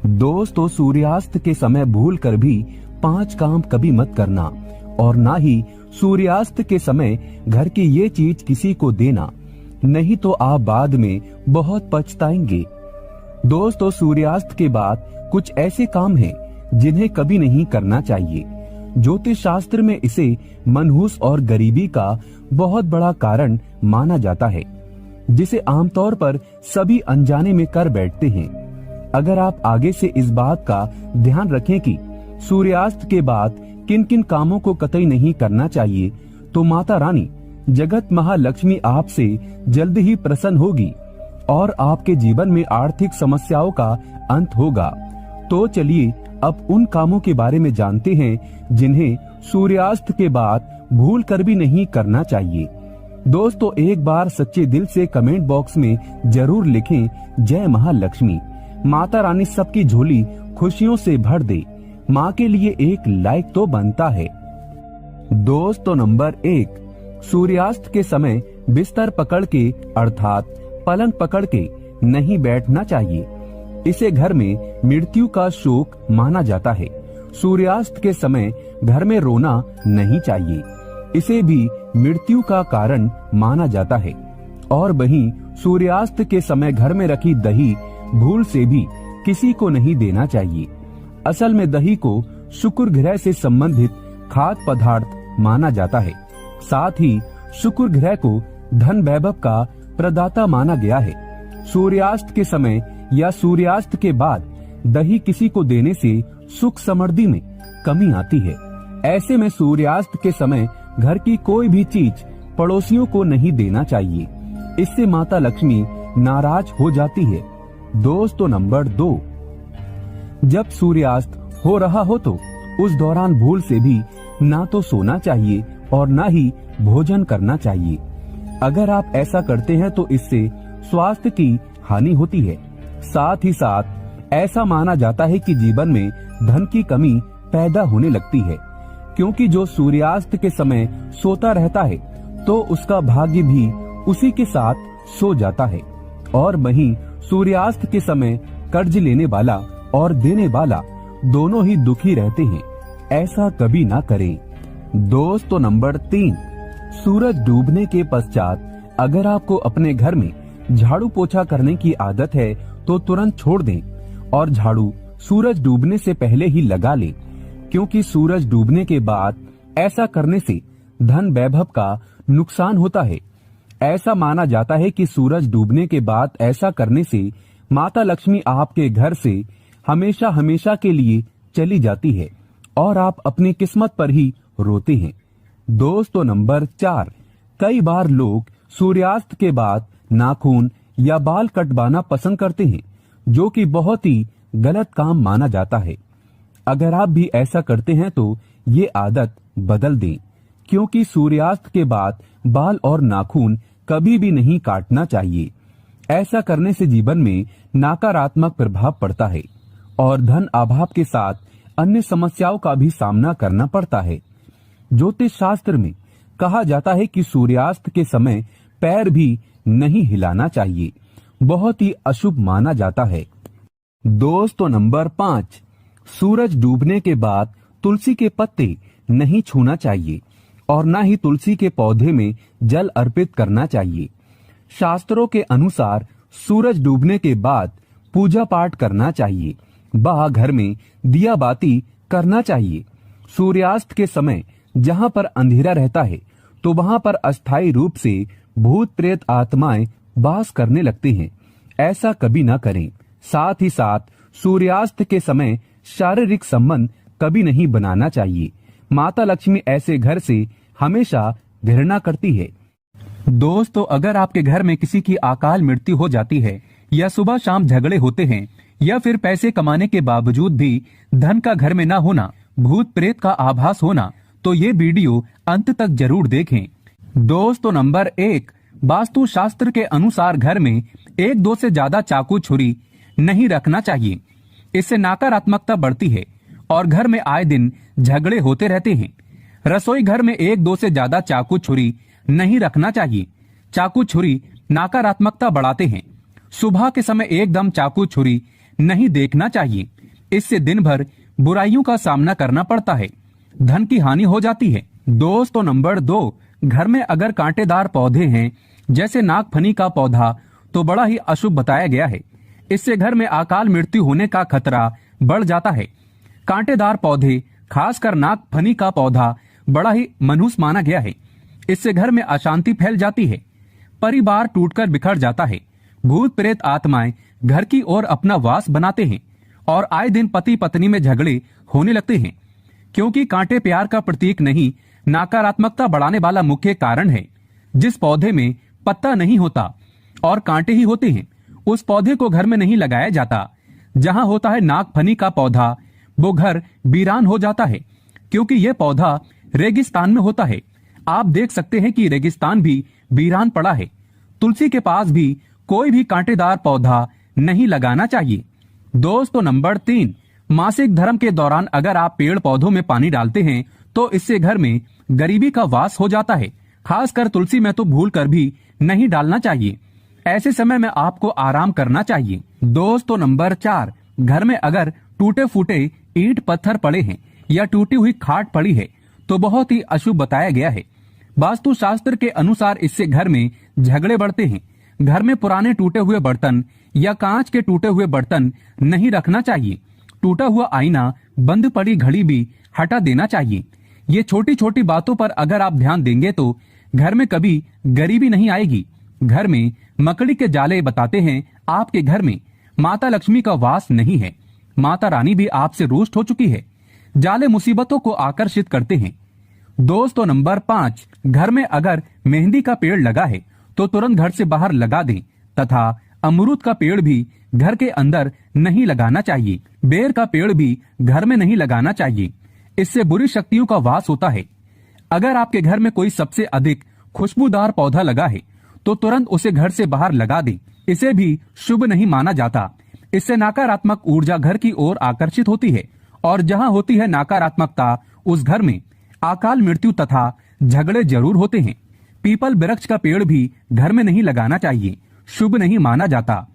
दोस्तों, सूर्यास्त के समय भूल कर भी 5 काम कभी मत करना और ना ही सूर्यास्त के समय घर की ये चीज किसी को देना, नहीं तो आप बाद में बहुत पछताएंगे। दोस्तों, सूर्यास्त के बाद कुछ ऐसे काम हैं जिन्हें कभी नहीं करना चाहिए। ज्योतिष शास्त्र में इसे मनहूस और गरीबी का बहुत बड़ा कारण माना जाता है, जिसे आमतौर पर सभी अनजाने में कर बैठते हैं। अगर आप आगे से इस बात का ध्यान रखें कि सूर्यास्त के बाद किन किन कामों को कतई नहीं करना चाहिए, तो माता रानी जगत महालक्ष्मी आपसे जल्द ही प्रसन्न होगी और आपके जीवन में आर्थिक समस्याओं का अंत होगा। तो चलिए अब उन कामों के बारे में जानते हैं जिन्हें सूर्यास्त के बाद भूल कर भी नहीं करना चाहिए। दोस्तों, एक बार सच्चे दिल से कमेंट बॉक्स में जरूर लिखें, जय महालक्ष्मी। माता रानी सबकी झोली खुशियों से भर दे। माँ के लिए एक लाइक तो बनता है। दोस्तों, नंबर 1, सूर्यास्त के समय बिस्तर पकड़ के अर्थात पलंग पकड़ के नहीं बैठना चाहिए। इसे घर में मृत्यु का शोक माना जाता है। सूर्यास्त के समय घर में रोना नहीं चाहिए, इसे भी मृत्यु का कारण माना जाता है। और वहीं सूर्यास्त के समय घर में रखी दही भूल से भी किसी को नहीं देना चाहिए। असल में दही को शुक्र ग्रह से संबंधित खाद्य पदार्थ माना जाता है। साथ ही शुक्र ग्रह को धन वैभव का प्रदाता माना गया है। सूर्यास्त के समय या सूर्यास्त के बाद दही किसी को देने से सुख समृद्धि में कमी आती है। ऐसे में सूर्यास्त के समय घर की कोई भी चीज पड़ोसियों को नहीं देना चाहिए, इससे माता लक्ष्मी नाराज हो जाती है। दोस्तों, नंबर 2, जब सूर्यास्त हो रहा हो तो उस दौरान भूल से भी ना तो सोना चाहिए और ना ही भोजन करना चाहिए। अगर आप ऐसा करते हैं तो इससे स्वास्थ्य की हानि होती है। साथ ही साथ ऐसा माना जाता है कि जीवन में धन की कमी पैदा होने लगती है, क्योंकि जो सूर्यास्त के समय सोता रहता है तो उसका भाग्य भी उसी के साथ सो जाता है। और वहीं सूर्यास्त के समय कर्ज लेने वाला और देने वाला दोनों ही दुखी रहते हैं। ऐसा कभी ना करें। दोस्तों, नंबर 3, सूरज डूबने के पश्चात अगर आपको अपने घर में झाड़ू पोछा करने की आदत है तो तुरंत छोड़ दें और झाड़ू सूरज डूबने से पहले ही लगा लें, क्योंकि सूरज डूबने के बाद ऐसा करने से धन वैभव का नुकसान होता है। ऐसा माना जाता है कि सूरज डूबने के बाद ऐसा करने से माता लक्ष्मी आपके घर से हमेशा हमेशा के लिए चली जाती है और आप अपनी किस्मत पर ही रोते हैं। दोस्तों, नंबर 4, कई बार लोग सूर्यास्त के बाद नाखून या बाल कटवाना पसंद करते हैं, जो कि बहुत ही गलत काम माना जाता है। अगर आप भी ऐसा करते हैं तो ये आदत बदल दें, क्योंकि सूर्यास्त के बाद बाल और नाखून कभी भी नहीं काटना चाहिए। ऐसा करने से जीवन में नकारात्मक प्रभाव पड़ता है और धन अभाव के साथ अन्य समस्याओं का भी सामना करना पड़ता है। ज्योतिष शास्त्र में कहा जाता है कि सूर्यास्त के समय पैर भी नहीं हिलाना चाहिए, बहुत ही अशुभ माना जाता है। दोस्तों, नंबर 5, सूरज डूबने के बाद तुलसी के पत्ते नहीं छूना चाहिए और न ही तुलसी के पौधे में जल अर्पित करना चाहिए। शास्त्रों के अनुसार सूरज डूबने के बाद पूजा पाठ करना चाहिए, वह घर में दिया बाती करना चाहिए। सूर्यास्त के समय जहां पर अंधेरा रहता है तो वहां पर अस्थायी रूप से भूत प्रेत आत्माएं वास करने लगते हैं। ऐसा कभी ना करें। साथ ही साथ सूर्यास्त के समय शारीरिक संबंध कभी नहीं बनाना चाहिए। माता लक्ष्मी ऐसे घर से हमेशा घृणा करती है। दोस्तों, अगर आपके घर में किसी की अकाल मृत्यु हो जाती है या सुबह शाम झगड़े होते हैं या फिर पैसे कमाने के बावजूद भी धन का घर में ना होना, भूत प्रेत का आभास होना, तो ये वीडियो अंत तक जरूर देखें। दोस्तों, नंबर 1, वास्तु शास्त्र के अनुसार घर में 1-2 से ज्यादा चाकू छुरी नहीं रखना चाहिए। इससे नकारात्मकता बढ़ती है और घर में आए दिन झगड़े होते रहते हैं। रसोई घर में 1-2 से ज्यादा चाकू छुरी नहीं रखना चाहिए। चाकू छुरी नकारात्मकता बढ़ाते हैं। सुबह के समय एकदम चाकू छुरी नहीं देखना चाहिए, इससे दिन भर बुराइयों का सामना करना पड़ता है, धन की हानि हो जाती है। दोस्तों नंबर 2, घर में अगर कांटेदार पौधे हैं जैसे नागफनी का पौधा तो बड़ा ही अशुभ बताया गया है। इससे घर में अकाल मृत्यु होने का खतरा बढ़ जाता है। कांटेदार पौधे, खासकर नागफनी का पौधा, बड़ा ही मनहूस माना गया है। इससे घर में अशांति फैल जाती है, परिवार टूटकर बिखर जाता है, भूत प्रेत आत्माएं घर की ओर अपना वास बनाते हैं और आए दिन पति पत्नी में झगड़े होने लगते हैं। क्योंकि कांटे प्यार का प्रतीक नहीं, नकारात्मकता बढ़ाने वाला मुख्य कारण है। जिस पौधे में पत्ता नहीं होता और कांटे ही होते हैं, उस पौधे को घर में नहीं लगाया जाता। जहां होता है नागफनी का पौधा, वो घर वीरान हो जाता है, क्योंकि यह पौधा रेगिस्तान में होता है। आप देख सकते हैं कि रेगिस्तान भी वीरान पड़ा है। तुलसी के पास भी कोई भी कांटेदार पौधा नहीं लगाना चाहिए। दोस्तों नंबर 3, मासिक धर्म के दौरान अगर आप पेड़ पौधों में पानी डालते हैं तो इससे घर में गरीबी का वास हो जाता है। खासकर तुलसी में तो भूल कर भी नहीं डालना चाहिए। ऐसे समय में आपको आराम करना चाहिए। दोस्तों नंबर 4, घर में अगर टूटे फूटे ईंट पत्थर पड़े हैं या टूटी हुई खाट पड़ी है तो बहुत ही अशुभ बताया गया है। वास्तु शास्त्र के अनुसार इससे घर में झगड़े बढ़ते हैं। घर में पुराने टूटे हुए बर्तन या कांच के टूटे हुए बर्तन नहीं रखना चाहिए। टूटा हुआ आईना, बंद पड़ी घड़ी भी हटा देना चाहिए। ये छोटी छोटी बातों पर अगर आप ध्यान देंगे तो घर में कभी गरीबी नहीं आएगी। घर में मकड़ी के जाले बताते हैं आपके घर में माता लक्ष्मी का वास नहीं है। माता रानी भी आपसे रुष्ट हो चुकी है। जाले मुसीबतों को आकर्षित करते हैं। दोस्तों नंबर 5, घर में अगर मेहंदी का पेड़ लगा है तो तुरंत घर से बाहर लगा दें तथा अमरूद का पेड़ भी घर के अंदर नहीं लगाना चाहिए। बेर का पेड़ भी घर में नहीं लगाना चाहिए। इससे बुरी शक्तियों का वास होता है। अगर आपके घर में कोई सबसे अधिक खुशबूदार पौधा लगा है तो तुरंत उसे घर से बाहर लगा दें। इसे भी शुभ नहीं माना जाता। इससे नकारात्मक ऊर्जा घर की ओर आकर्षित होती है और जहां होती है नकारात्मकता, उस घर में अकाल मृत्यु तथा झगड़े जरूर होते हैं। पीपल वृक्ष का पेड़ भी घर में नहीं लगाना चाहिए, शुभ नहीं माना जाता।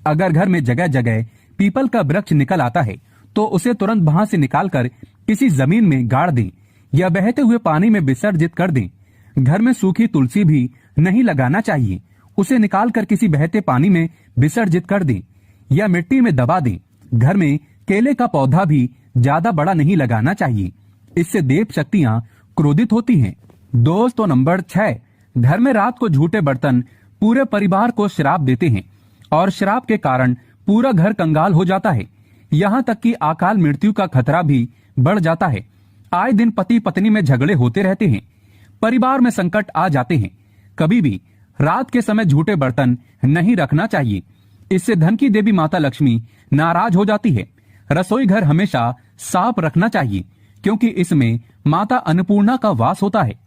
अगर घर में जगह जगह पीपल का वृक्ष निकल आता है तो उसे तुरंत वहां से निकालकर किसी जमीन में गाड़ दें या बहते हुए पानी में विसर्जित कर दें। घर में सूखी तुलसी भी नहीं लगाना चाहिए। उसे निकालकर किसी बहते पानी में विसर्जित कर दें या मिट्टी में दबा दें। घर में केले का पौधा भी ज्यादा बड़ा नहीं लगाना चाहिए। इससे देव शक्तियां क्रोधित होती हैं। दोस्तों नंबर 6, घर में रात को झूठे बर्तन पूरे परिवार को श्राप देते हैं और श्राप के कारण पूरा घर कंगाल हो जाता है। यहाँ तक कि अकाल मृत्यु का खतरा भी बढ़ जाता है। आए दिन पति पत्नी में झगड़े होते रहते हैं, परिवार में संकट आ जाते हैं। कभी भी रात के समय झूठे बर्तन नहीं रखना चाहिए। इससे धन की देवी माता लक्ष्मी नाराज हो जाती है। रसोई घर हमेशा साफ रखना चाहिए क्योंकि इसमें माता अन्नपूर्णा का वास होता है।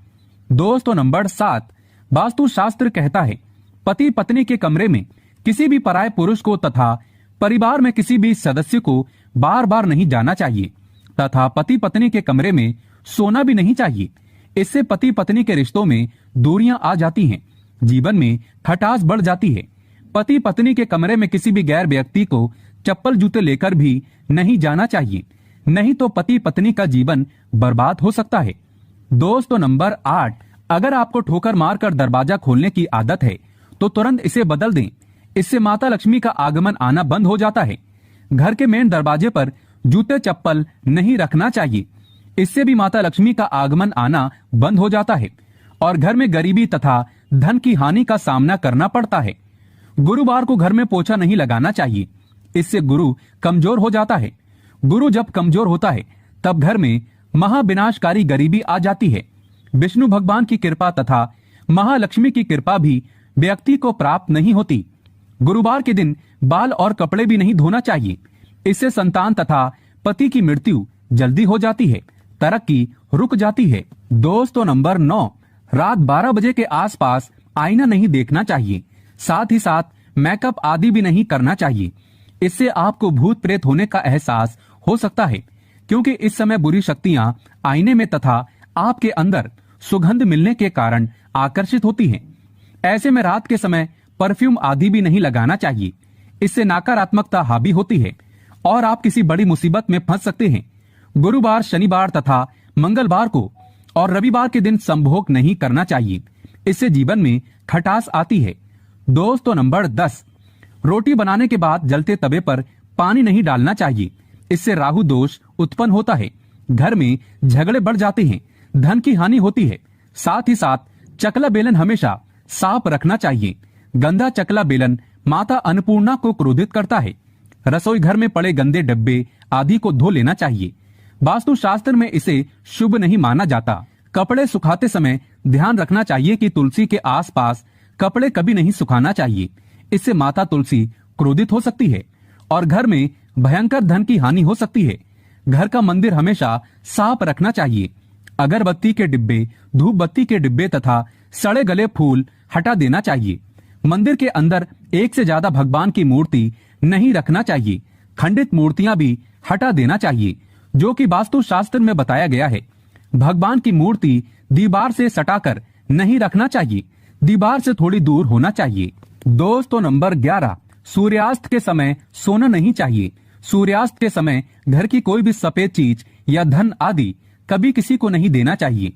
दोस्तों नंबर 7, वास्तु शास्त्र कहता है पति पत्नी के कमरे में किसी भी पराये पुरुष को तथा परिवार में किसी भी सदस्य को बार बार नहीं जाना चाहिए तथा पति पत्नी के कमरे में सोना भी नहीं चाहिए। इससे पति पत्नी के रिश्तों में दूरियां आ जाती हैं, जीवन में खटास बढ़ जाती है। पति पत्नी के कमरे में किसी भी गैर व्यक्ति को चप्पल जूते लेकर भी नहीं जाना चाहिए, नहीं तो पति पत्नी का जीवन बर्बाद हो सकता है। दोस्तों नंबर 8, अगर आपको ठोकर मारकर दरवाजा खोलने की आदत है तो तुरंत इसे बदल दें। इससे माता लक्ष्मी का आगमन आना बंद हो जाता है। घर के मेन दरवाजे पर जूते चप्पल नहीं रखना चाहिए। इससे भी माता लक्ष्मी का आगमन आना बंद हो जाता है और घर में गरीबी तथा धन की हानि का सामना करना पड़ता है। गुरुवार को घर में पोछा नहीं लगाना चाहिए। इससे गुरु कमजोर हो जाता है। गुरु जब कमजोर होता है तब घर में महाविनाशकारी गरीबी आ जाती है। विष्णु भगवान की कृपा तथा महालक्ष्मी की कृपा भी व्यक्ति को प्राप्त नहीं होती। गुरुवार के दिन बाल और कपड़े भी नहीं धोना चाहिए। इससे संतान तथा पति की मृत्यु जल्दी हो जाती है, तरक्की रुक जाती है। दोस्तों नंबर 9, रात 12 बजे के आसपास आईना नहीं देखना चाहिए। साथ ही साथ मेकअप आदि भी नहीं करना चाहिए। इससे आपको भूत प्रेत होने का एहसास हो सकता है क्योंकि इस समय बुरी शक्तियां आईने में तथा आपके अंदर सुगंध मिलने के कारण आकर्षित होती हैं। ऐसे में रात के समय परफ्यूम आदि भी नहीं लगाना चाहिए। इससे नकारात्मकता हावी होती है और आप किसी बड़ी मुसीबत में फंस सकते हैं। गुरुवार, शनिवार तथा मंगलवार को और रविवार के दिन संभोग नहीं करना चाहिए, इससे जीवन में खटास आती है। दोस्तों नंबर 10, रोटी बनाने के बाद जलते तवे पर पानी नहीं डालना चाहिए, इससे राहु दोष उत्पन्न होता है, घर में झगड़े बढ़ जाते हैं, धन की हानि होती है। साथ ही साथ चकला बेलन हमेशा साफ रखना चाहिए। गंदा चकला बेलन माता अन्नपूर्णा को क्रोधित करता है। रसोई घर में पड़े गंदे डब्बे आदि को धो लेना चाहिए। वास्तु शास्त्र में इसे शुभ नहीं माना जाता। कपड़े सुखाते समय ध्यान रखना चाहिए कि तुलसी के आसपास कपड़े कभी नहीं सुखाना चाहिए, इससे माता तुलसी क्रोधित हो सकती है और घर में भयंकर धन की हानि हो सकती है। घर का मंदिर हमेशा साफ रखना चाहिए। अगरबत्ती के डिब्बे, धूप बत्ती के डिब्बे तथा सड़े गले फूल हटा देना चाहिए। मंदिर के अंदर एक से ज्यादा भगवान की मूर्ति नहीं रखना चाहिए। खंडित मूर्तियां भी हटा देना चाहिए, जो कि वास्तु शास्त्र में बताया गया है। भगवान की मूर्ति दीवार से सटाकर नहीं रखना चाहिए, दीवार से थोड़ी दूर होना चाहिए। दोस्तों नंबर 11, सूर्यास्त के समय सोना नहीं चाहिए। सूर्यास्त के समय घर की कोई भी सफेद चीज या धन आदि कभी किसी को नहीं देना चाहिए।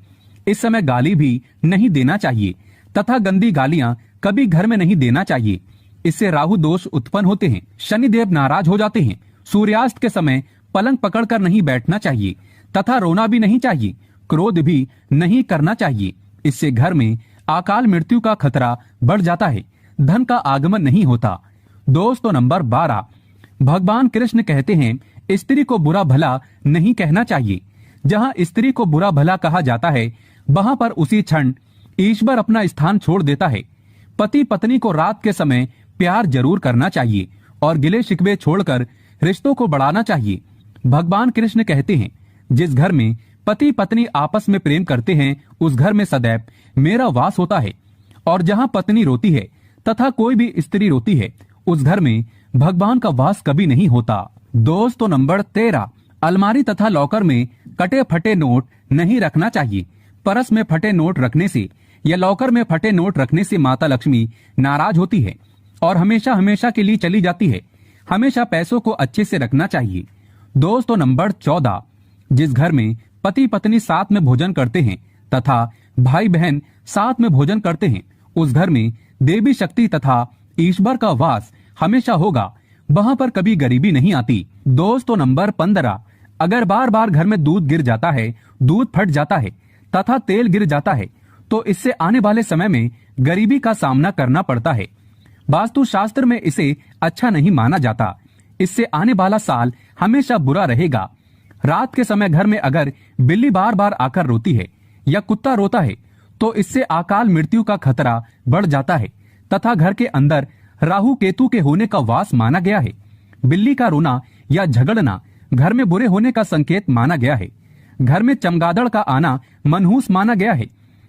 इस समय गाली भी नहीं देना चाहिए तथा गंदी गालियां कभी घर में नहीं देना चाहिए, इससे राहु दोष उत्पन्न होते हैं, शनिदेव नाराज हो जाते हैं। सूर्यास्त के समय पलंग पकड़कर नहीं बैठना चाहिए तथा रोना भी नहीं चाहिए, क्रोध भी नहीं करना चाहिए, इससे घर में अकाल मृत्यु का खतरा बढ़ जाता है, धन का आगमन नहीं होता। दोस्तों नंबर 12, भगवान कृष्ण कहते हैं स्त्री को बुरा भला नहीं कहना चाहिए। जहां स्त्री को बुरा भला कहा जाता है वहां पर उसी क्षण ईश्वर अपना स्थान छोड़ देता है। पति पत्नी को रात के समय प्यार जरूर करना चाहिए और गिले शिकवे छोड़कर रिश्तों को बढ़ाना चाहिए। भगवान कृष्ण कहते हैं जिस घर में पति पत्नी आपस में प्रेम करते हैं उस घर में सदैव मेरा वास होता है, और जहां पत्नी रोती है तथा कोई भी स्त्री रोती है उस घर में भगवान का वास कभी नहीं होता। दोस्तों नंबर 13, अलमारी तथा लॉकर में कटे फटे नोट नहीं रखना चाहिए। परस में फटे नोट रखने से या लॉकर में फटे नोट रखने से माता लक्ष्मी नाराज होती है और हमेशा हमेशा के लिए चली जाती है। हमेशा पैसों को अच्छे से रखना चाहिए। दोस्तों नंबर 14, जिस घर में पति पत्नी साथ में भोजन करते हैं तथा भाई बहन साथ में भोजन करते हैं उस घर में देवी शक्ति तथा ईश्वर का वास हमेशा होगा, वहां पर कभी गरीबी नहीं आती। दोस्तों नंबर 15, अगर बार बार घर में दूध गिर जाता है, दूध फट जाता है तथा तेल गिर जाता है तो इससे आने वाले समय में गरीबी का सामना करना पड़ता है। वास्तु शास्त्र में इसे अच्छा नहीं माना जाता, इससे आने वाला साल हमेशा बुरा रहेगा। रात के समय घर में अगर बिल्ली बार बार आकर रोती है या कुत्ता रोता है तो इससे अकाल मृत्यु का खतरा बढ़ जाता है तथा घर के अंदर राहु केतु के होने का वास माना गया है। बिल्ली का रोना या झगड़ना घर में बुरे होने का संकेत माना गया है। घर में चमगादड़ का आना मनहूस माना गया है,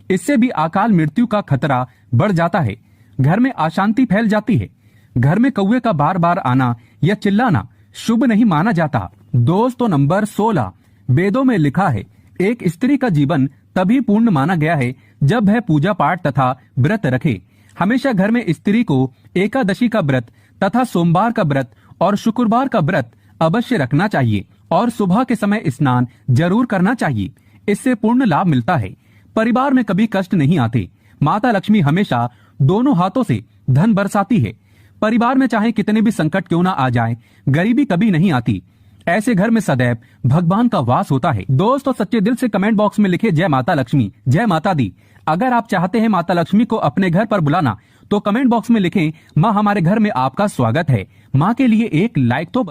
इससे भी अकाल मृत्यु का खतरा बढ़ जाता है। घर में अशांति फैल जाती है। घर में कौवे का बार बार आना या चिल्लाना शुभ नहीं माना जाता। दोस्तों नंबर 16, वेदों में लिखा है एक स्त्री का जीवन तभी पूर्ण माना गया है जब वह पूजा पाठ तथा व्रत रखे। हमेशा घर में स्त्री को एकादशी का व्रत तथा सोमवार का व्रत और शुक्रवार का व्रत अवश्य रखना चाहिए और सुबह के समय स्नान जरूर करना चाहिए, इससे पूर्ण लाभ मिलता है। परिवार में कभी कष्ट नहीं आते। माता लक्ष्मी हमेशा दोनों हाथों से धन बरसाती है। परिवार में चाहे कितने भी संकट क्यों ना आ जाए, गरीबी कभी नहीं आती। ऐसे घर में सदैव भगवान का वास होता है। दोस्तों सच्चे दिल से कमेंट बॉक्स में लिखे जय माता लक्ष्मी, जय माता दी। अगर आप चाहते हैं माता लक्ष्मी को अपने घर पर बुलाना तो कमेंट बॉक्स में लिखें माँ हमारे घर में आपका स्वागत है। माँ के लिए एक लाइक तो